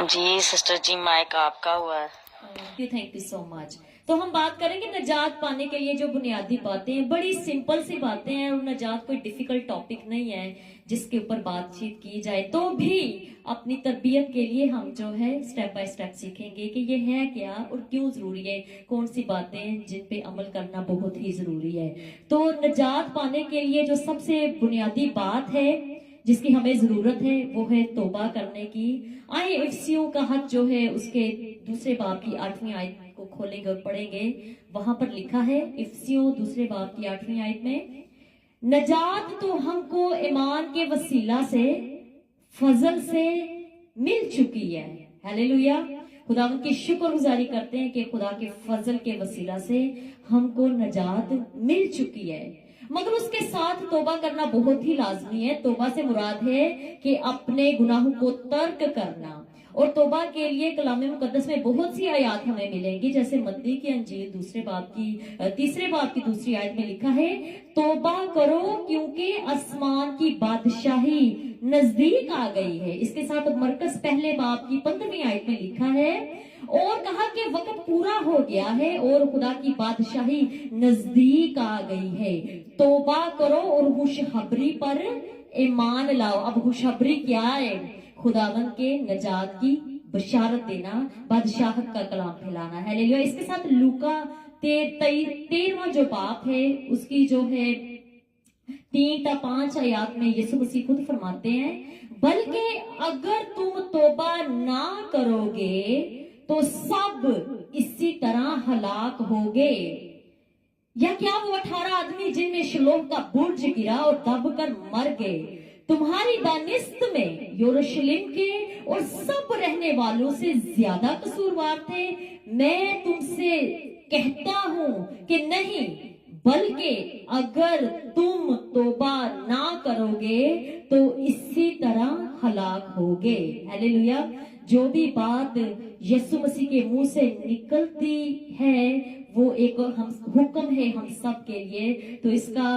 जी sister जी, mic आपका हुआ है। Thank you so much. तो हम बात करेंगे नजात पाने के लिए जो बुनियादी बातें हैं, बड़ी सिंपल सी बातें हैं और नजात कोई डिफिकल्ट टॉपिक नहीं है जिसके ऊपर बातचीत की जाए। तो भी अपनी तरबियत के लिए हम जो है स्टेप बाय स्टेप सीखेंगे कि ये है क्या और क्यों जरूरी है, कौन सी बातें हैं जिन पे अमल करना बहुत ही जरूरी है। तो नजात पाने के लिए जो सबसे बुनियादी बात है जिसकी हमें जरूरत है वो है तौबा करने की। आए इफ्सियों का हक जो है उसके दूसरे बाब की 8वीं आयत को खोलेंगे और पढ़ेंगे। वहां पर लिखा है इफ्सियों दूसरे बाब की 8वीं आयत में, नजात तो हमको ईमान के वसीला से फजल से मिल चुकी है। हालेलुया। खुदा की शुक्रगुजारी करते हैं कि खुदा के फजल के वसीला से हमको नजात मिल चुकी है, मगर उसके साथ तौबा करना बहुत ही लाजमी है। तौबा से मुराद है कि अपने गुनाहों को तर्क करना। और तौबा के लिए कलाम मुकद्दस में बहुत सी आयत हमें मिलेंगी, जैसे मत्ती की अंजील तीसरे बाब की दूसरी आयत में लिखा है, तौबा करो क्योंकि आसमान की बादशाही नजदीक आ गई है। इसके साथ मरकस पहले बाब की 15वीं आयत में लिखा है और कहा कि वक्त पूरा हो गया है और खुदा की बादशाही नजदीक आ गई है। तौबा करो और खुशखबरी पर ईमान लाओ। अब खुशखबरी क्या है? खुदावन के नजात की बशारत देना, बादशाहत का कलाम फैलाना है। हालेलुया। इसके साथ लूका 13वां जो बाप है उसकी जो है 3 या 5 आयत में यीशु मसीह खुद फरमाते हैं, बल्कि अगर तुम तौबा ना करोगे तो सब इसी तरह हलाक होगे। या क्या वो 18 आदमी जिनमें शलोम का बुर्ज गिरा और दबकर मर गए, तुम्हारी दानिस्त में यरूशलेम के और सब रहने वालों से ज्यादा कसूरवार थे? मैं तुमसे कहता हूं कि नहीं, बल्कि अगर तुम तौबा ना करोगे तो इसी तरह हलाक होगे। हालेलुया। जो भी बात यीशु मसीह के मुंह से निकलती है वो एक हुक्म है हम सब के लिए। तो इसका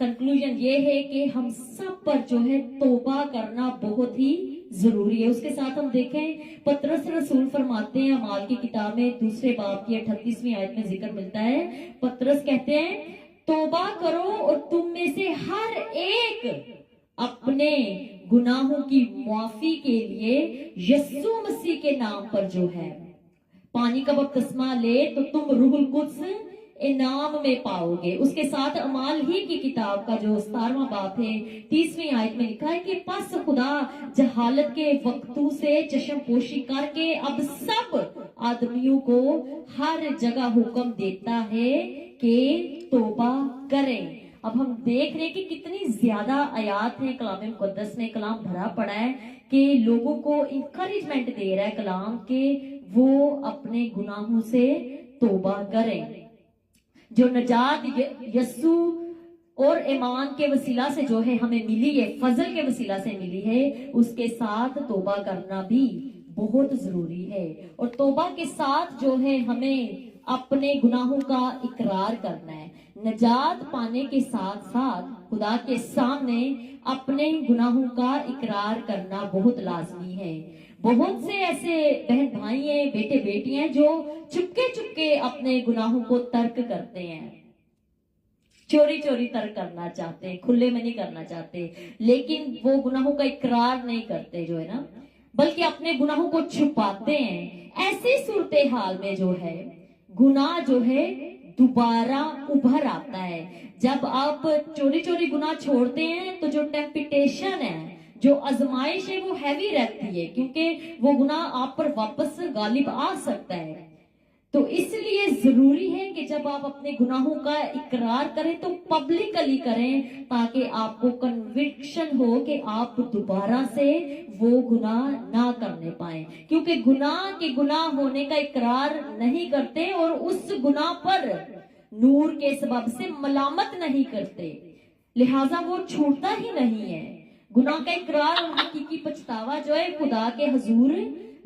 कंक्लूजन ये है कि हम सब पर जो है तौबा करना बहुत ही जरूरी है। उसके साथ हम देखें पतरस रसूल फरमाते हैं, अमाल की किताब में दूसरे बाब की 38वीं आयत में जिक्र मिलता है। पतरस कहते हैं, तौबा करो और तुम में से हर एक अपने गुनाहों की माफी के लिए यीशु मसीह के नाम पर जो है पानी का बपतिस्मा ले तो तुम रूहुल कुद्स इनाम में पाओगे। उसके साथ अमाल ही की किताब का जो 17वां बाप है 30वीं आयत में लिखा है कि पस खुदा जहालत के वक्तों से चश्म पोशी करके अब सब आदमियों को हर जगह हुक्म देता है कि तौबा करें। अब हम देख रहे हैं कि कितनी ज्यादा आयात है कलाम मुकद्दस में, कलाम भरा पड़ा है कि लोगों को इंकरेजमेंट दे रहा है कलाम के वो अपने गुनाहों से तौबा करें। जो नजात यस्सु और ईमान के वसीला से जो है हमें मिली है, फजल के वसीला से मिली है, उसके साथ तौबा करना भी बहुत जरूरी है। और तौबा के साथ जो है हमें अपने गुनाहों का इकरार करना है। नजात पाने के साथ साथ खुदा के सामने अपने गुनाहों का इकरार करना बहुत लाजमी है। बहुत से ऐसे बहन भाई हैं, बेटे बेटियां हैं जो चुपके चुपके अपने गुनाहों को तर्क करते हैं, चोरी चोरी तर्क करना चाहते हैं, खुले में नहीं करना चाहते, लेकिन वो गुनाहों का इकरार नहीं करते जो है ना, बल्कि अपने गुनाहों को छुपाते हैं। ऐसी सूरत हाल में जो है गुनाह जो है दोबारा उभर आता है। जब आप चोरी चोरी गुनाह छोड़ते हैं तो जो टेम्पटेशन है, जो आजमाइश है वो हैवी रहती है, क्योंकि वो गुनाह आप पर वापस गालिब आ सकता है। तो इसलिए जरूरी है कि जब आप अपने गुनाहों का इकरार करें तो पब्लिकली करें, ताकि आपको कन्विक्शन हो कि आप दोबारा से वो गुनाह ना करने पाए। क्योंकि गुनाह होने का इकरार नहीं करते और उस गुनाह पर नूर के सबब से मलामत नहीं करते, लिहाजा वो छूटता ही नहीं है। गुनाह का इकरार और हकीकी पछतावा जो है खुदा के हजूर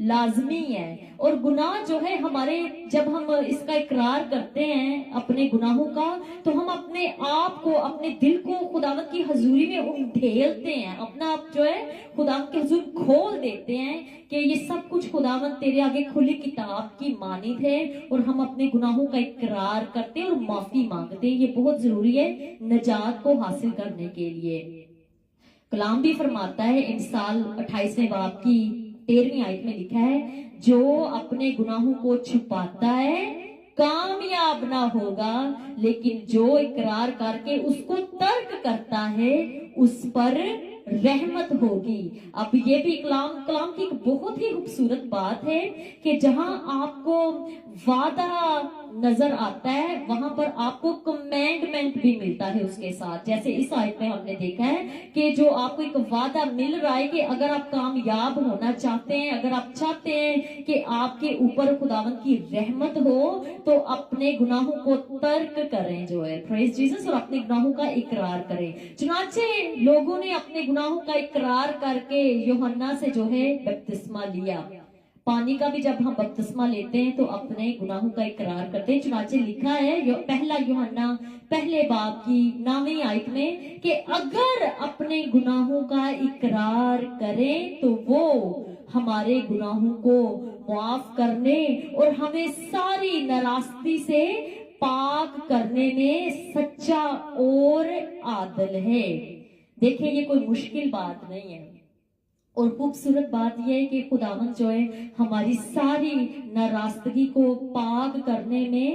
لازمی ہے. اور گناہ جو ہے ہمارے جب ہم اس کا اقرار کرتے ہیں اپنے گناہوں کا تو ہم اپنے آپ کو اپنے دل کو خداوند کی حضوری میں انڈھیلتے ہیں, اپنا آپ جو ہے خداوند کے حضور کھول دیتے ہیں کہ یہ سب کچھ خداوند تیرے آگے کھلی کتاب کی مانند ہے, اور ہم اپنے گناہوں کا اقرار کرتے ہیں اور معافی مانگتے ہیں. یہ بہت ضروری ہے نجات کو حاصل کرنے کے لیے. کلام بھی فرماتا ہے امثال 28ویں باب کی 13ویں آیت میں لکھا ہے, جو اپنے گناہوں کو چھپاتا ہے کامیاب نہ ہوگا, لیکن جو اقرار کر کے اس کو ترک کرتا ہے اس پر رحمت ہوگی. اب یہ بھی کلام کی ایک بہت ہی خوبصورت بات ہے کہ جہاں آپ کو وعدہ نظر آتا ہے وہاں پر آپ کو کمینڈمنٹ بھی ملتا ہے اس کے ساتھ. جیسے اس آیت میں ہم نے دیکھا ہے کہ جو آپ کو ایک وعدہ مل رہا ہے کہ اگر آپ کامیاب ہونا چاہتے ہیں, اگر آپ چاہتے ہیں کہ آپ کے اوپر خداوند کی رحمت ہو تو اپنے گناہوں کو ترک کریں جو ہے, پریز جیسس, اور اپنے گناہوں کا اقرار کریں. چنانچہ لوگوں نے اپنے گناہوں کا اقرار کر کے یوحنا سے جو ہے بپتسمہ لیا. پانی کا بھی جب ہم بپتسمہ لیتے ہیں تو اپنے گناہوں کا اقرار کرتے ہیں. چنانچہ لکھا ہے پہلا یوحنا پہلے باب کی 9ویں آیت میں کہ اگر اپنے گناہوں کا اقرار کریں تو وہ ہمارے گناہوں کو معاف کرنے اور ہمیں ساری ناراستی سے پاک کرنے میں سچا اور عادل ہے. دیکھیں یہ کوئی مشکل بات نہیں ہے, اور خوبصورت بات یہ ہے کہ خداوند جو ہے ہماری ساری ناراستگی کو پاک کرنے میں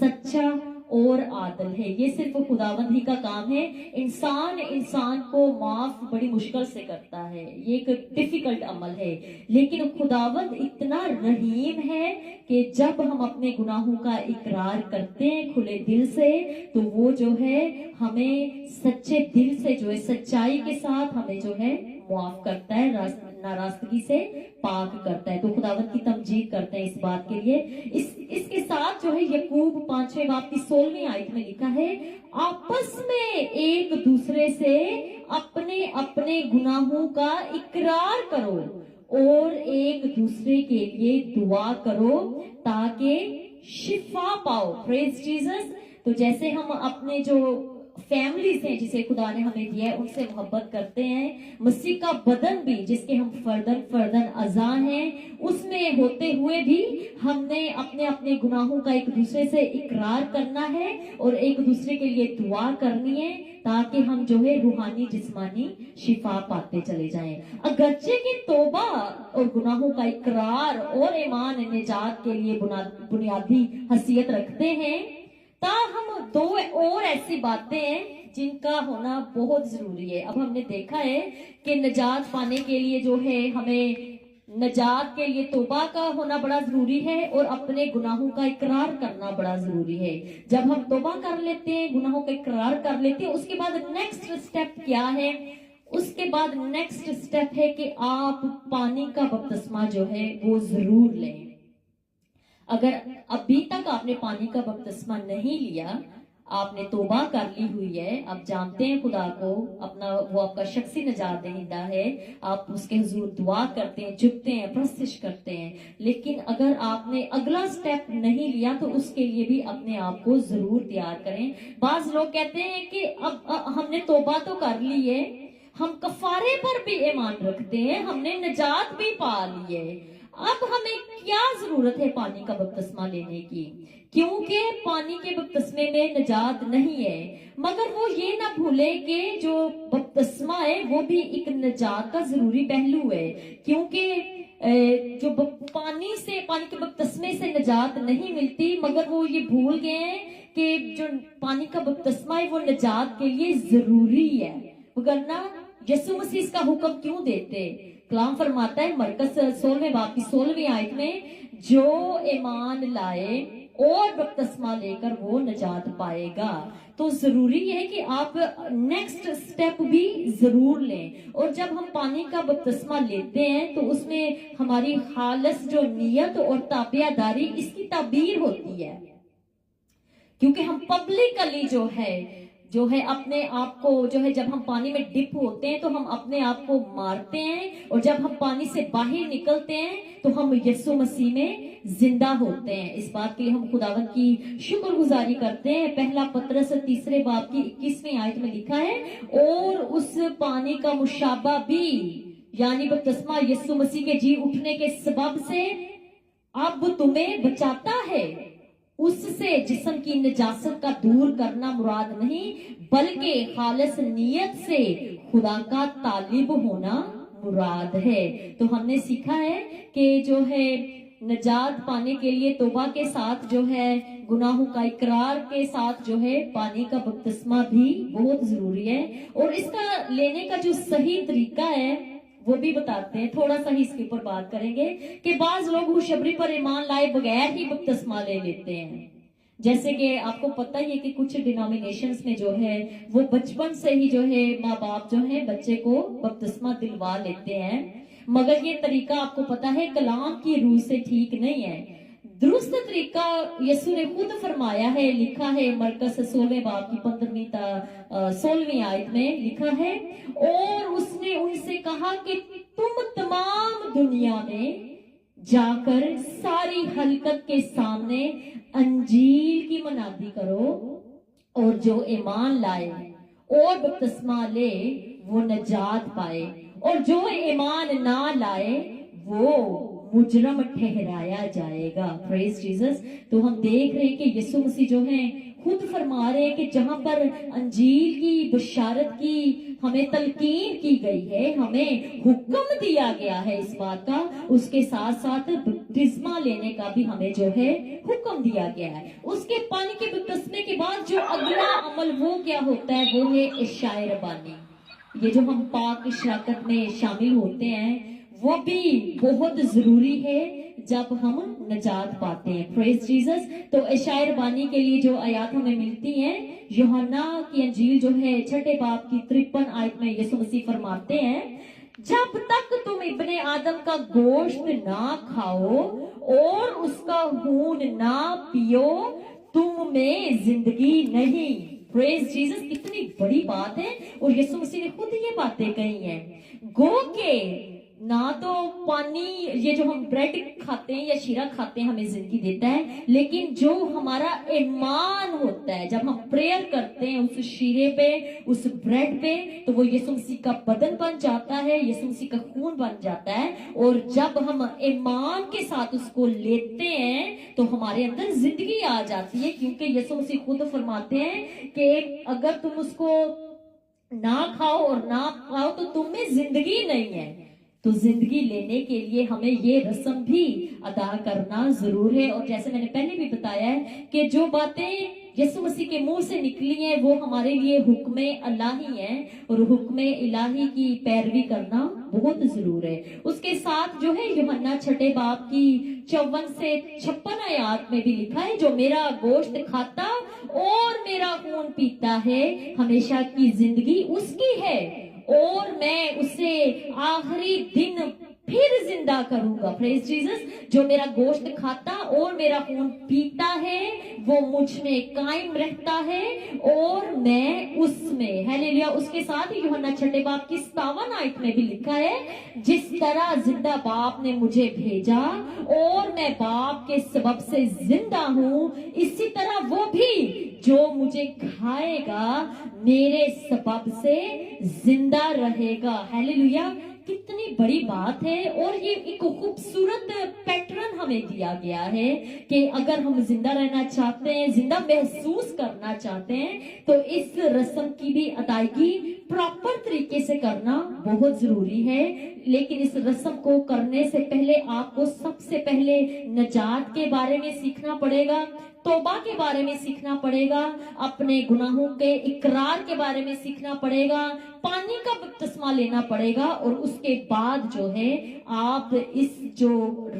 سچا اور عادل ہے. یہ صرف خداوند ہی کا کام ہے. انسان کو معاف بڑی مشکل سے کرتا ہے, یہ ایک ڈیفیکلٹ عمل ہے, لیکن خداوند اتنا رحیم ہے کہ جب ہم اپنے گناہوں کا اقرار کرتے ہیں کھلے دل سے تو وہ جو ہے ہمیں سچے دل سے جو ہے سچائی کے ساتھ ہمیں جو ہے معاف کرتا ہے, ناراضگی سے پاک کرتا ہے. تو خداوند کی تمجید کرتے ہیں اس بات کے لیے. اس کے ساتھ جو ہے یعقوب 5ویں باب کی 16ویں آیت میں لکھا ہے, آپس میں ایک دوسرے سے اپنے اپنے گناہوں کا اقرار کرو اور ایک دوسرے کے لیے دعا کرو تاکہ شفا پاؤ. پریز جیسس. تو جیسے ہم اپنے جو فیملیز ہیں جسے خدا نے ہمیں دیا ہے ان سے محبت کرتے ہیں, مسیح کا بدن بھی جس کے ہم فردن اعضاء ہیں اس میں ہوتے ہوئے بھی ہم نے اپنے اپنے گناہوں کا ایک دوسرے سے اقرار کرنا ہے اور ایک دوسرے کے لیے دعا کرنی ہے تاکہ ہم جو ہے روحانی جسمانی شفا پاتے چلے جائیں. اگرچہ کہ توبہ اور گناہوں کا اقرار اور ایمان نجات کے لیے بنیادی حیثیت رکھتے ہیں, تاہم دو اور ایسی باتیں ہیں جن کا ہونا بہت ضروری ہے. اب ہم نے دیکھا ہے کہ نجات پانے کے لیے جو ہے ہمیں نجات کے لیے توبہ کا ہونا بڑا ضروری ہے اور اپنے گناہوں کا اقرار کرنا بڑا ضروری ہے. جب ہم توبہ کر لیتے ہیں, گناہوں کا اقرار کر لیتے ہیں, اس کے بعد نیکسٹ سٹیپ کیا ہے؟ اس کے بعد نیکسٹ سٹیپ ہے کہ آپ پانی کا بپتسمہ جو ہے وہ ضرور لیں. اگر ابھی تک آپ نے پانی کا بپتسمہ نہیں لیا, آپ نے توبہ کر لی ہوئی ہے, آپ جانتے ہیں خدا کو, اپنا وہ آپ کا شخصی نجات دہندہ ہے, آپ اس کے حضور دعا کرتے ہیں, جھکتے ہیں, پرستش کرتے ہیں, لیکن اگر آپ نے اگلا سٹیپ نہیں لیا تو اس کے لیے بھی اپنے آپ کو ضرور تیار کریں. بعض لوگ کہتے ہیں کہ اب ہم نے توبہ تو کر لی ہے, ہم کفارے پر بھی ایمان رکھتے ہیں, ہم نے نجات بھی پا لی ہے, اب ہمیں کیا ضرورت ہے پانی کا بپتسمہ لینے کی؟ کیونکہ پانی کے بپتسمے میں نجات نہیں ہے. مگر وہ یہ نہ بھولے کہ جو بپتسمہ ہے وہ بھی ایک نجات کا ضروری پہلو ہے, کیونکہ جو پانی کے بپتسمے سے نجات نہیں ملتی, مگر وہ یہ بھول گئے ہیں کہ جو پانی کا بپتسمہ ہے وہ نجات کے لیے ضروری ہے. وگرنہ یسوع مسیح اس کا حکم کیوں دیتے؟ کلام فرماتا ہے مرکز 16ویں باب کی 16ویں آیت میں, جو ایمان لائے اور بپتسمہ لے کر وہ نجات پائے گا. تو ضروری ہے کہ آپ نیکسٹ سٹیپ بھی ضرور لیں, اور جب ہم پانی کا بپتسمہ لیتے ہیں تو اس میں ہماری خالص جو نیت اور تابع داری اس کی تعبیر ہوتی ہے, کیونکہ ہم پبلکلی جو ہے جو ہے اپنے آپ کو جو ہے جب ہم پانی میں ڈپ ہوتے ہیں تو ہم اپنے آپ کو مارتے ہیں، اور جب ہم پانی سے باہر نکلتے ہیں تو ہم یسوع مسیح میں زندہ ہوتے ہیں۔ اس بات کے لیے ہم خداوند کی شکر گزاری کرتے ہیں۔ پہلا پطرس 3 باب کی 21ویں آیت میں لکھا ہے، اور اس پانی کا مشابہ بھی یعنی بپتسمہ یسوع مسیح کے جی اٹھنے کے سبب سے اب تمہیں بچاتا ہے۔ اس سے جسم کی نجاست کا دور کرنا مراد نہیں، بلکہ خالص نیت سے خدا کا طالب ہونا مراد ہے۔ تو ہم نے سیکھا ہے کہ جو ہے نجات پانے کے لیے توبہ کے ساتھ جو ہے گناہوں کا اقرار کے ساتھ جو ہے پانی کا بپتسمہ بھی بہت ضروری ہے، اور اس کا لینے کا جو صحیح طریقہ ہے وہ بھی بتاتے ہیں۔ تھوڑا سا ہی اس کے اوپر بات کریں گے کہ بعض لوگ خوشخبری پر ایمان لائے بغیر ہی بپتسمہ لے لیتے ہیں۔ جیسے کہ آپ کو پتہ ہی ہے کہ کچھ ڈینامینیشنز میں جو ہے وہ بچپن سے ہی جو ہے ماں باپ جو ہے بچے کو بپتسمہ دلوا لیتے ہیں، مگر یہ طریقہ آپ کو پتہ ہے کلام کی روح سے ٹھیک نہیں ہے۔ درست طریقہ یسوع نے خود فرمایا ہے، لکھا ہے مرکز 16 باب کی 15ویں تا 16ویں آیت میں لکھا ہے، اور اس نے ان سے کہا کہ تم تمام دنیا میں جا کر ساری خلقت کے سامنے انجیل کی منادی کرو، اور جو ایمان لائے اور بپتسمہ لے وہ نجات پائے، اور جو ایمان نہ لائے وہ مجرم ٹھہرایا جائے گا۔ پریز جیسس۔ تو ہم دیکھ رہے ہیں کہ یسوع مسیح جو ہیں خود فرما رہے ہیں کہ جہاں پر انجیل کی بشارت کی ہمیں تلقین کی گئی ہے، ہمیں حکم دیا گیا ہے اس بات کا، اس کے ساتھ ساتھ بپتسمہ لینے کا بھی ہمیں جو ہے حکم دیا گیا ہے۔ اس کے پانی کے بپتسمے کے بعد جو اگلا عمل وہ کیا ہوتا ہے، وہ ہے اشاعہ ربانی۔ یہ جو ہم پاک اشراقت میں شامل ہوتے ہیں وہ بھی بہت ضروری ہے جب ہم نجات پاتے ہیں۔ پریز جیسس۔ تو اشاعہ ربانی کے لیے جو آیات ہمیں ملتی ہیں، یوحنا کی انجیل جو ہے 6 باب کی 53 آیت میں یسوع مسیح فرماتے ہیں، جب تک تم ابن آدم کا گوشت نہ کھاؤ اور اس کا خون نہ پیو تم میں زندگی نہیں۔ پریز جیسس۔ کتنی بڑی بات ہے، اور یسوع مسیح نے خود یہ باتیں کہی ہیں۔ گو کہ نہ تو پانی یہ جو ہم بریڈ کھاتے ہیں یا شیرہ کھاتے ہیں ہمیں زندگی دیتا ہے، لیکن جو ہمارا ایمان ہوتا ہے جب ہم پریئر کرتے ہیں اس شیرے پہ اس بریڈ پہ، تو وہ یسوع مسیح کا بدن بن جاتا ہے، یسوع مسیح کا خون بن جاتا ہے، اور جب ہم ایمان کے ساتھ اس کو لیتے ہیں تو ہمارے اندر زندگی آ جاتی ہے، کیونکہ یسوع مسیح خود فرماتے ہیں کہ اگر تم اس کو نہ کھاؤ اور نہ کھاؤ تو تم میں زندگی نہیں ہے۔ تو زندگی لینے کے لیے ہمیں یہ رسم بھی ادا کرنا ضرور ہے، اور جیسے میں نے پہلے بھی بتایا ہے کہ جو باتیں یسوع مسیح کے منہ سے نکلی ہیں وہ ہمارے لیے حکم الہی ہیں، اور حکم الہی کی پیروی کرنا بہت ضرور ہے۔ اس کے ساتھ جو ہے یوحنا 6 باب کی 54 سے 56 آیات میں بھی لکھا ہے، جو میرا گوشت کھاتا اور میرا خون پیتا ہے ہمیشہ کی زندگی اس کی ہے، اور میں اسے آخری دن پھر زندہ کروں گا۔ پریز جیسس۔ جو میرا گوشت کھاتا اور میرا خون پیتا ہے وہ مجھ میں قائم رہتا ہے اور میں اس میں۔ ہیلیلویا۔ اس کے ساتھ ہی یوحنا 6 باب کی 57 آیت میں بھی لکھا ہے، جس طرح زندہ باپ نے مجھے بھیجا اور میں باپ کے سبب سے زندہ ہوں، اسی طرح وہ بھی جو مجھے کھائے گا میرے سبب سے زندہ رہے گا۔ ہیلیلویا۔ کتنی بڑی بات ہے، اور یہ ایک خوبصورت پیٹرن ہمیں دیا گیا ہے کہ اگر ہم زندہ رہنا چاہتے ہیں، زندہ محسوس کرنا چاہتے ہیں، تو اس رسم کی بھی ادائیگی پراپر طریقے سے کرنا بہت ضروری ہے۔ لیکن اس رسم کو کرنے سے پہلے آپ کو سب سے پہلے نجات کے بارے میں سیکھنا پڑے گا، توبہ کے بارے میں سیکھنا پڑے گا، اپنے گناہوں کے اقرار کے بارے میں سیکھنا پڑے گا، پانی کا بپتسمہ لینا پڑے گا، اور اس کے بعد جو ہے آپ اس جو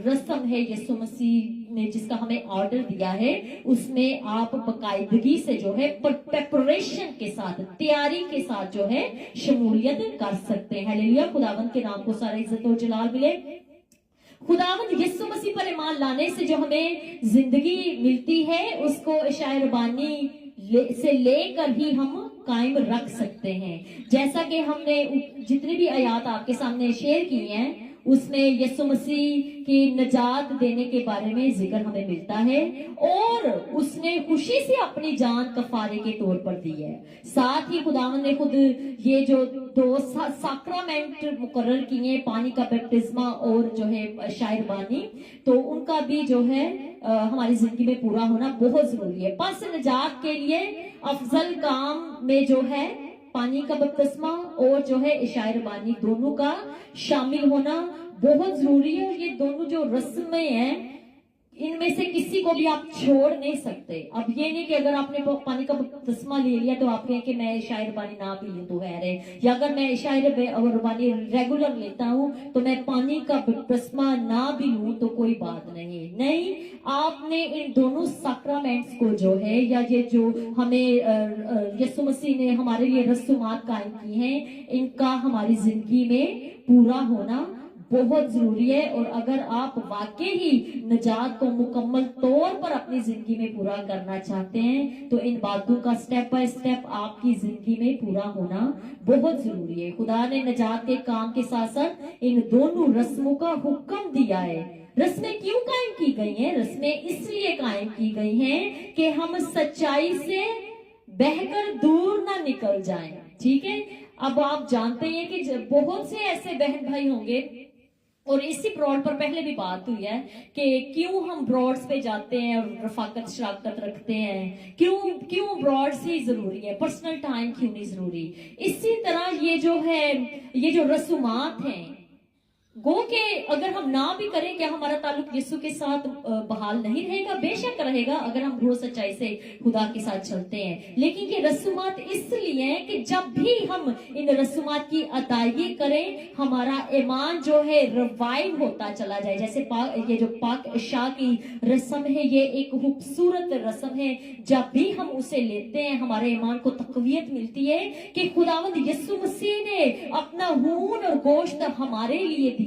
رسم ہے یسوع مسیح نے جس کا ہمیں آرڈر دیا ہے اس میں آپ باقاعدگی سے جو ہے پریپریشن کے ساتھ، تیاری کے ساتھ جو ہے شمولیت کر سکتے ہیں۔ ہیلیلویا۔ خداوند کے نام کو سارا عزت و جلال ملے۔ خداوند یسوع مسیح پر ایمان لانے سے جو ہمیں زندگی ملتی ہے اس کو اشاعہ ربانی سے لے کر ہی ہم कायम रख सकते हैं। जैसा कि हमने जितनी भी आयात आपके सामने शेयर की हैं उसमें यीशु मसीह की नजात देने के बारे में जिक्र हमें मिलता है और उसने खुशी से अपनी जान कफारे के तौर पर दी है। साथ ही खुदावंद ने खुद ये जो दो साक्रामेंट मुकर्रर किए, पानी का बैप्टिस्मा और जो है शायरबानी, तो उनका भी जो है हमारी जिंदगी में पूरा होना बहुत जरूरी है। पस नजात के लिए अफजल काम में जो है पानी का बपतिस्मा और जो है शायरबानी दोनों का शामिल होना बहुत जरूरी है। और ये दोनों जो रस्में हैं इनमें से किसी को भी आप छोड़ नहीं सकते। अब ये नहीं कि अगर आपने पानी का बपतिस्मा ले लिया तो आप कहें कि मैं शायरबानी ना भी लूं तो है रे, या अगर मैं शायरबानी रेगुलर लेता हूं तो मैं पानी का बपतिस्मा ना भी लूं तो कोई बात नहीं। आपने इन दोनों सैक्रामेंट्स को जो है या ये जो हमें यीशु मसीह ने हमारे लिए रस्मात कायम की हैं, इनका हमारी जिंदगी में पूरा होना बहुत जरूरी है। और अगर आप वाकई ही नजात को मुकम्मल तौर पर अपनी जिंदगी में पूरा करना चाहते हैं तो इन बातों का स्टेप बाय स्टेप आपकी जिंदगी में पूरा होना बहुत जरूरी है। खुदा ने नजात के काम के साथ साथ इन दोनों रस्मों का हुक्म दिया है। रस्में क्यों कायम की गई हैं? रस्में इसलिए कायम की गई हैं कि हम सच्चाई से बहकर दूर ना निकल जाएं। ठीक है, अब आप जानते हैं कि बहुत से ऐसे बहन भाई होंगे, और इसी ब्रॉड पर पहले भी बात हुई है कि क्यों हम ब्रॉड्स पे जाते हैं और रफाकत शराकत रखते हैं, क्यों ब्रॉड्स ही जरूरी है, पर्सनल टाइम क्यों नहीं जरूरी। इसी तरह ये जो रसूमात हैं गो के अगर हम ना भी करें, क्या हमारा ताल्लुक यीशु के साथ बहाल नहीं रहेगा? बेशक रहेगा अगर हम रोज सच्चाई से खुदा के साथ चलते हैं। लेकिन ये रसूमात इसलिए हैं कि जब भी हम इन रसूमात की अदायगी करें हमारा ईमान जो है रिवाइव होता चला जाए। जैसे ये जो पाक शाह की रस्म है, ये एक खूबसूरत रस्म है। जब भी हम उसे लेते हैं हमारे ईमान को तकवीयत मिलती है कि खुदावंद यीशु मसीह ने अपना खून और गोश्त हमारे लिए दिया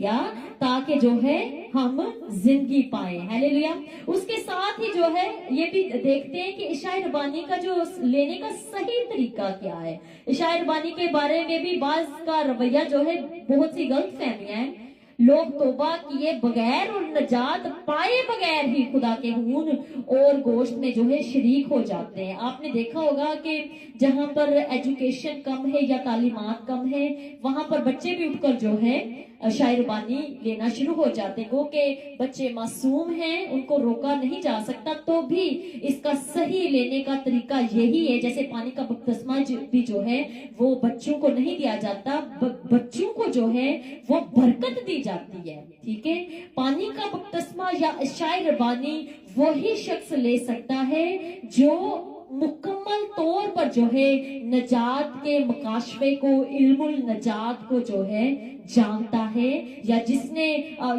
ताकि जो है हम जिंदगी पाए। हालेलुया। उसके साथ ही जो है ये भी देखते हैं कि शायरबानी का जो लेने का सही तरीका क्या है। शायरबानी के बारे में भी बाज का रवैया जो है बहुत सी गलत फहमियां हैं। लोग तौबा किए बगैर और नजात पाए बगैर ही खुदा के खून और गोश्त में जो है शरीक हो जाते हैं। आपने देखा होगा कि जहां पर एजुकेशन कम है या तालीमात कम है वहां पर बच्चे भी उठकर जो है शायरबानी लेना शुरू हो जाते हैं। वो के बच्चे मासूम हैं, उनको रोका नहीं जा सकता, तो भी इसका सही लेने का तरीका यही है। जैसे पानी का बपतिस्मा भी जो है वो बच्चों को नहीं दिया जाता, बच्चों को जो है वो बरकत दी जाती है। ठीक है, पानी का बपतिस्मा या शायरबानी वही शख्स ले सकता है जो मुकम्मल तौर पर जो है नजात के मुकाशफे को, इल्मुल नजात को जो है जानता है, या जिसने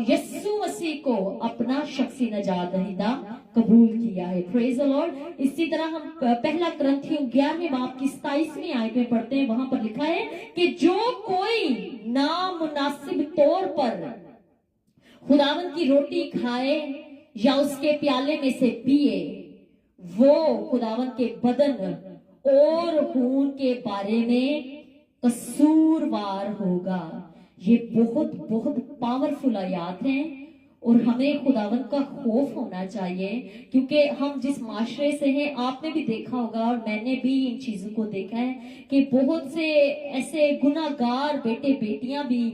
यीशु मसीह को अपना शख्सी नजात दहिंदा कबूल किया है। Praise the Lord. इसी तरह हम पहला कुरिन्थियों 11वें बाब की 27वीं आयत में पढ़ते हैं। वहां पर लिखा है कि जो कोई नामुनासिब तौर पर खुदावंद की रोटी खाए या उसके प्याले में से पिए वो खुदावंद के बदन और खून के बारे में कसूरवार होगा। ये बहुत बहुत पावरफुल आयात हैं और हमें खुदावंद का खौफ होना चाहिए, क्योंकि हम जिस माशरे से हैं आपने भी देखा होगा और मैंने भी इन चीजों को देखा है कि बहुत से ऐसे गुनाहगार बेटे बेटियां भी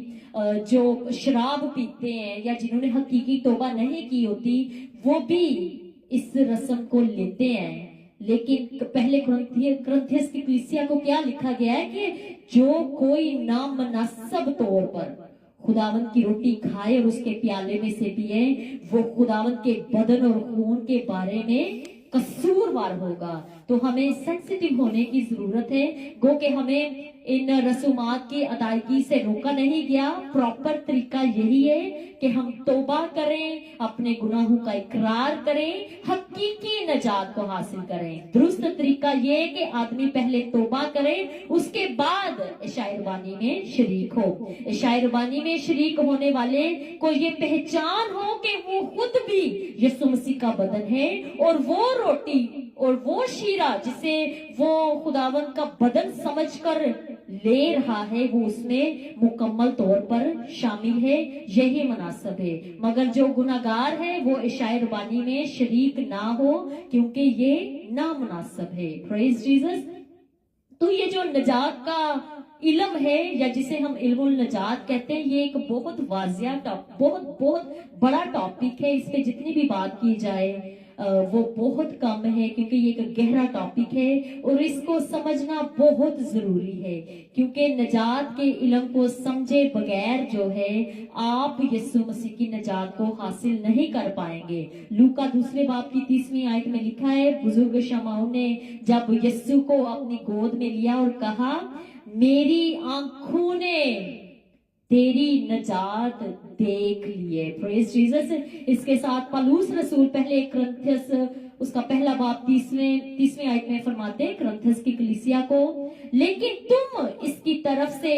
जो शराब पीते हैं या जिन्होंने हकीकी तौबा नहीं की होती वो भी इस रस्म को लेते हैं। लेकिन पहले कुरिन्थियस की कलीसिया को क्या लिखा गया है कि जो कोई नामनासब तौर पर खुदावंद की रोटी खाए और उसके प्याले में से पिए वो खुदावंद के बदन और खून के बारे में कसूरवार होगा। तो हमें सेंसिटिव होने की जरूरत है। गो के हमें इन रसूमात की अदायगी से रोका नहीं गया। प्रॉपर तरीका यही है कि हम तौबा करें, अपने गुनाहों का इकरार करें, हकीकी नजात को हासिल करें। दुरुस्त तरीका ये है कि आदमी पहले तौबा करे, उसके बाद शायरबानी में शरीक हो। शायरबानी में शरीक होने वाले को ये पहचान हो कि वो खुद भी यीशु मसीह का बदन है और वो रोटी और वो शीर तस्कीरा जिसे वो खुदावन का बदन समझकर ले रहा है वो उसमें मुकम्मल तौर पर शामिल है, यही मुनासिब है। मगर जो गुनाहगार है वो इशाए रुबानी में शरीक ना हो क्योंकि ये नामुनासिब है। Praise Jesus. तो ये जो नजात का इल्म है या जिसे हम इल्मुल नजात कहते हैं, ये एक बहुत वाजिया बहुत बहुत बड़ा टॉपिक है। इस पे जितनी भी बात की जाए वो बहुत कम है क्योंकि ये एक गहरा टॉपिक है और इसको समझना बहुत जरूरी है क्योंकि नजात के इल्म को समझे बगैर जो है आप यीशु मसीह की नजात को हासिल नहीं कर पाएंगे। लूका 2 बाब की 30वीं आयत में लिखा है, बुजुर्ग शमाऊ ने जब यीशु को अपनी गोद में लिया और कहा, मेरी आंखों ने तेरी नजात देख लिए। Praise Jesus. इसके साथ पलूस रसूल पहले करंथियस उसका 1 बाब 30वीं आयत में फरमाते हैं करंथियस की कलीसिया को, लेकिन तुम इसकी तरफ से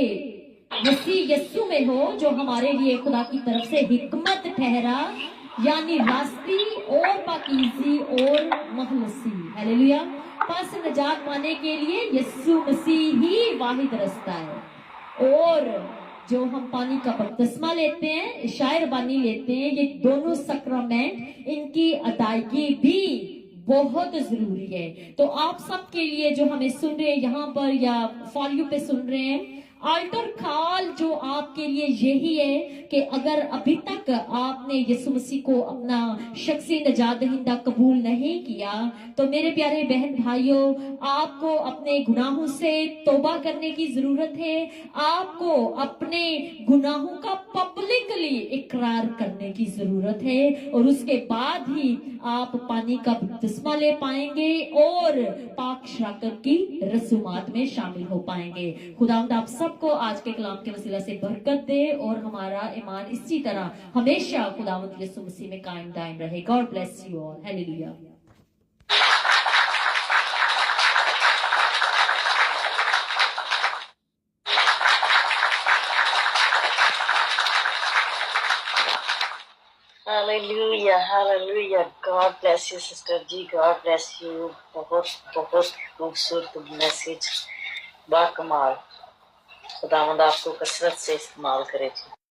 मसीह यीशु में हो जो हमारे लिए खुदा की तरफ से हिकमत ठहरा, यानी रास्ती और पाकीज़ी और मखलसी। हालेलुया। बस नजात पाने के लिए यीशु मसीह ही वाहिद रास्ता है। और जो हम पानी का बपतिस्मा लेते हैं, शायर बानी लेते हैं, ये दोनों सक्रामेंट इनकी अदायगी भी बहुत जरूरी है। तो आप सबके लिए जो हमें सुन रहे हैं यहाँ पर या फॉलियो पे सुन रहे हैं, आल्टर कॉल जो आपके लिए यही है कि अगर अभी तक आपने यीशु मसीह को अपना शख्सी नजात दहिंदा कबूल नहीं किया तो मेरे प्यारे बहन भाइयों, आपको अपने गुनाहों से तौबा करने की जरूरत है। आपको अपने गुनाहों का पब्लिकली इकरार करने की जरूरत है और उसके बाद ही आप पानी का बपतिस्मा ले पाएंगे और पाक शराकत की रसूमात में शामिल हो पाएंगे। खुदावंद आप सबको आज के कलाम के वसीला से बरकत दे और हमारा ईमान इसी तरह हमेशा खुदावंद यीशु मसीह में कायम दायम रहे। God bless you all. Hallelujah. Hallelujah, hallelujah. God bless you, sister ji, God bless you. बहुत बहुत खूबसूरत मैसेज, बाकमाल। खुदावंद आपको कसरत से इस्तेमाल करे जी।